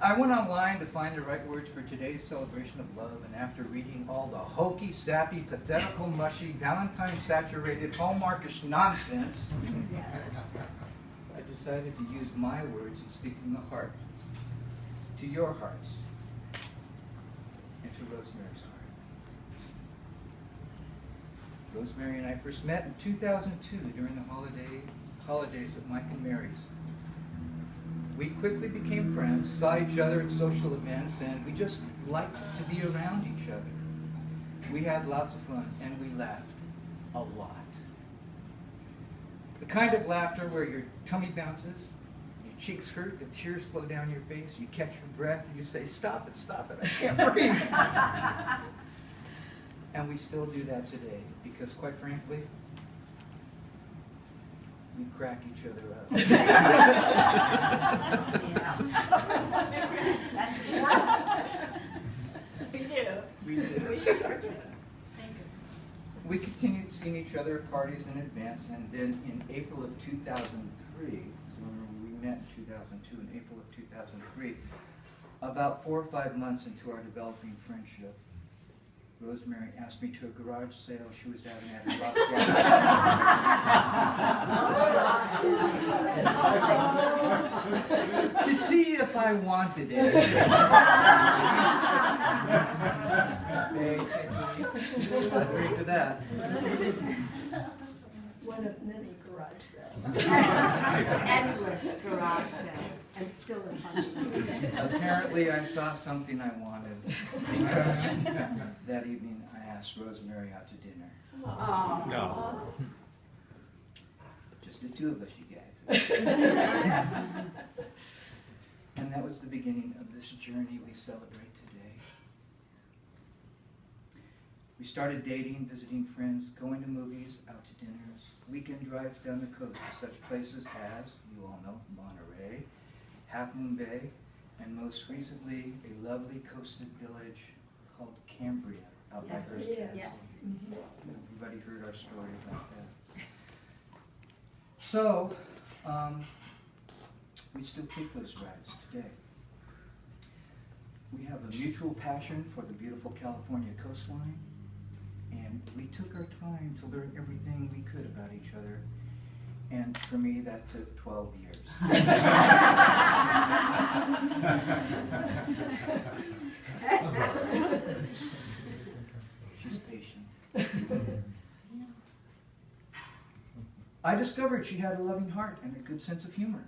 I went online to find the right words for today's celebration of love, and after reading all the hokey, sappy, pathetical, mushy, Valentine-saturated, Hallmarkish nonsense, I decided to use my words and speak from the heart, to your hearts, and to Rosemary's heart. Rosemary and I first met in 2002 during the holidays at Mike and Mary's. We quickly became friends, saw each other at social events, and we just liked to be around each other. We had lots of fun, and we laughed a lot. The kind of laughter where your tummy bounces, your cheeks hurt, the tears flow down your face, you catch your breath, and you say, stop it, I can't breathe. And we still do that today, because quite frankly, we crack each other up. We do. We do. We sure do. We continued seeing each other at parties in advance, and then in April of 2003, so we met in 2002, in April of 2003, about 4 or 5 months into our developing friendship, Rosemary asked me to a garage sale she was having at her Los Gatos to see if I wanted it. Agreed to that. One of many garage sales. Endless garage sales, and still in funding. Apparently I saw something I wanted, because that evening I asked Rosemary out to dinner. Oh. No. Just the two of us, you guys. And that was the beginning of this journey we celebrate today. We started dating, visiting friends, going to movies, out to dinners, weekend drives down the coast to such places as, you all know, Monterey, Half Moon Bay, and most recently, a lovely coastal village called Cambria, out by Hearst. Yes. Everybody heard our story about that. So, we still take those drives today. We have a mutual passion for the beautiful California coastline, and we took our time to learn everything we could about each other. And for me, that took 12 years. She's patient. I discovered she had a loving heart and a good sense of humor.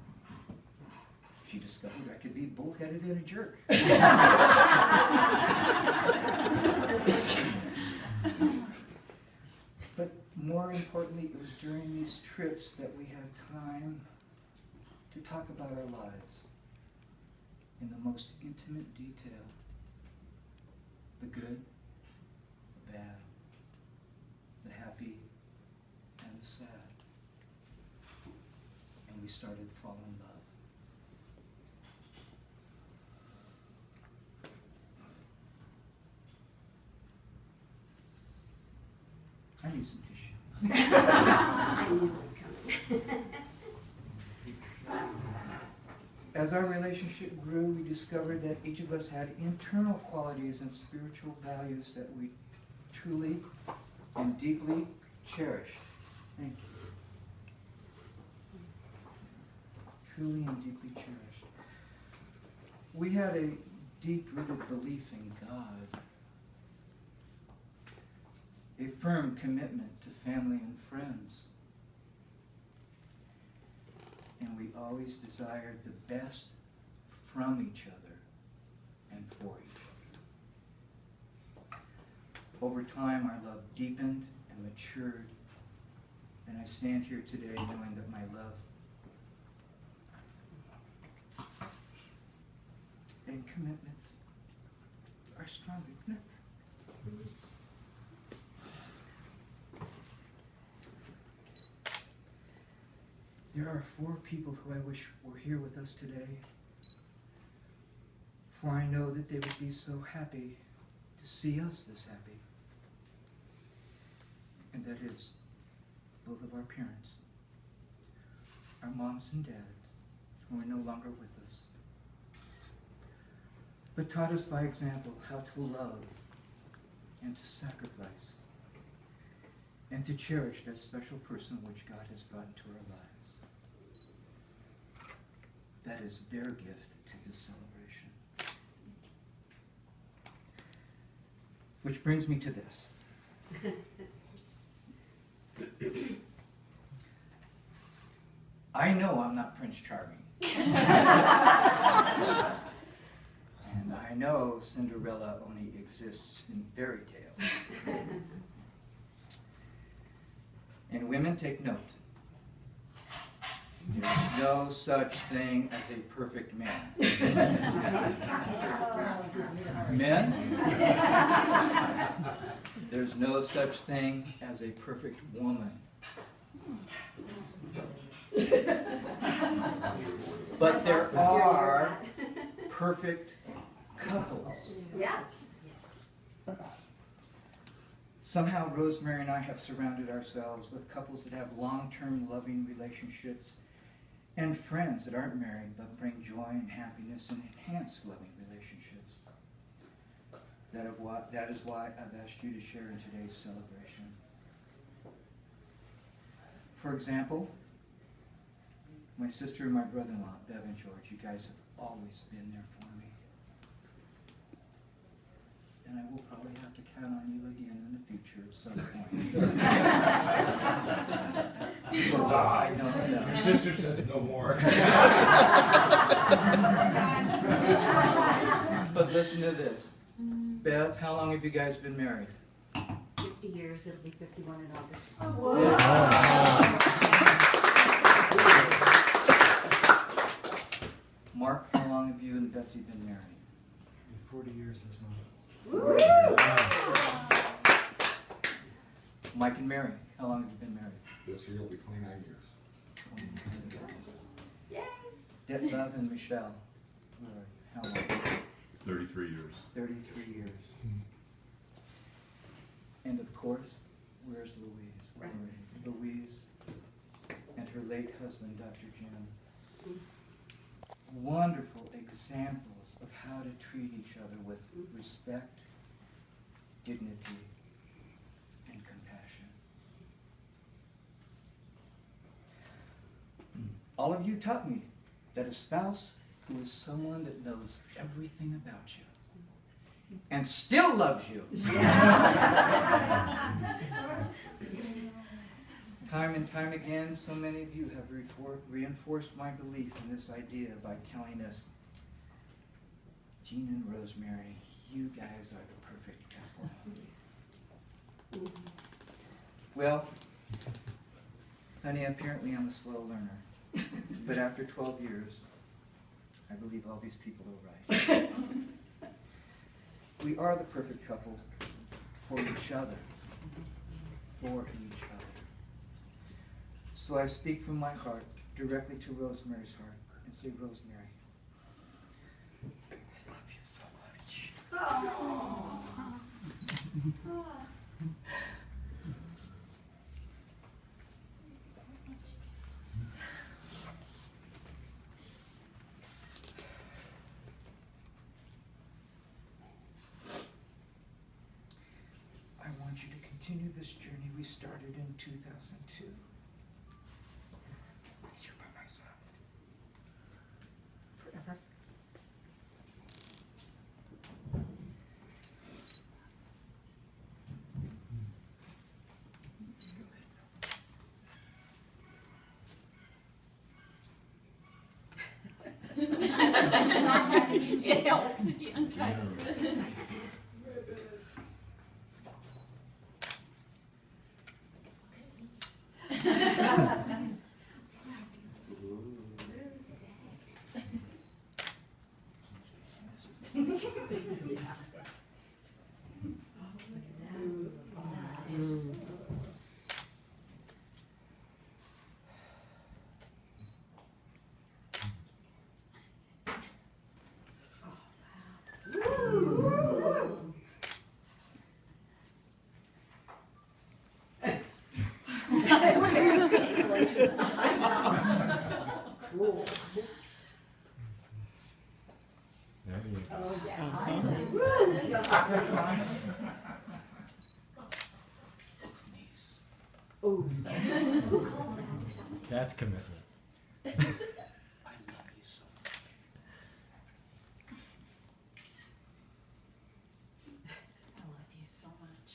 She discovered I could be bullheaded and a jerk. But more importantly, it was during these trips that we had time to talk about our lives in the most intimate detail. The good, the bad, the happy, and the sad. And we started to fall in love. I need some tissue. I knew it was coming. As our relationship grew, we discovered that each of us had internal qualities and spiritual values that we truly and deeply cherished. Thank you. Truly and deeply cherished. We had a deep-rooted belief in God, a firm commitment to family and friends, and we always desired the best from each other and for each other. Over time, our love deepened and matured, and I stand here today knowing that my love and commitment are stronger than ever. There are 4 people who I wish were here with us today, for I know that they would be so happy to see us this happy. And that is both of our parents, our moms and dads, who are no longer with us, but taught us by example how to love and to sacrifice and to cherish that special person which God has brought into our lives. That is their gift to this celebration. Which brings me to this. I know I'm not Prince Charming. And I know Cinderella only exists in fairy tales. And women, take note. There's no such thing as a perfect man. Men, there's no such thing as a perfect woman. But there are perfect couples. Yes. Somehow Rosemary and I have surrounded ourselves with couples that have long-term loving relationships and friends that aren't married but bring joy and happiness and enhance loving relationships. That is why I've asked you to share in today's celebration. For example, my sister and my brother-in-law, Bev and George, you guys have always been there for me. And I will probably have to count on you again in the future at some point. I know. Your sister said no more. But listen to this. Bev, how long have you guys been married? 50 years, it'll be 51 in August. Mark, how long have you and Betsy been married? 40 years is not. Mike and Mary, how long have you been married? This year will be 29 years. 29 years. Detlef and Michelle, where are you? How long? 33 years. 33 years. And of course, where's Louise? Where are you? Louise and her late husband, Dr. Jim. Wonderful examples of how to treat each other with respect, dignity, and compassion. All of you taught me that a spouse who is someone that knows everything about you and still loves you. Time and time again, so many of you have reinforced my belief in this idea by telling us, Gene and Rosemary, you guys are the perfect couple. Well, honey, apparently I'm a slow learner. But after 12 years, I believe all these people are right. We are the perfect couple for each other. For each other. So I speak from my heart directly to Rosemary's heart and say, Rosemary, I love you so much. I want you to continue this journey we started in 2002. With you by my side. Forever. It helps if you untie it. There you go. Oh, yeah. Both knees. Oh. Who called that? That's commitment. I love you so much. I love you so much.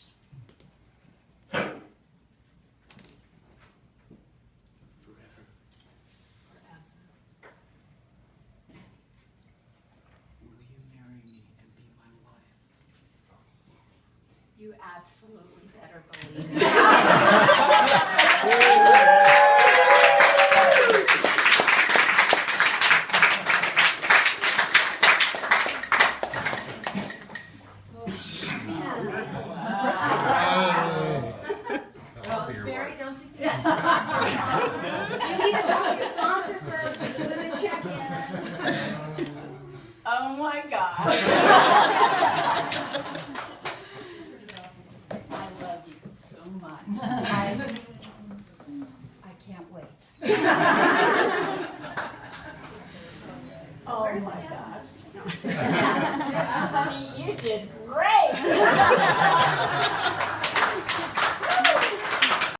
Forever. Forever. Will you marry me and be my wife? You absolutely better believe it. Rosemary, don't you think? You need to talk to your sponsor first and show them a check-in. Oh my God. I love you so much. I can't wait. Oh my gosh. Honey, you did great.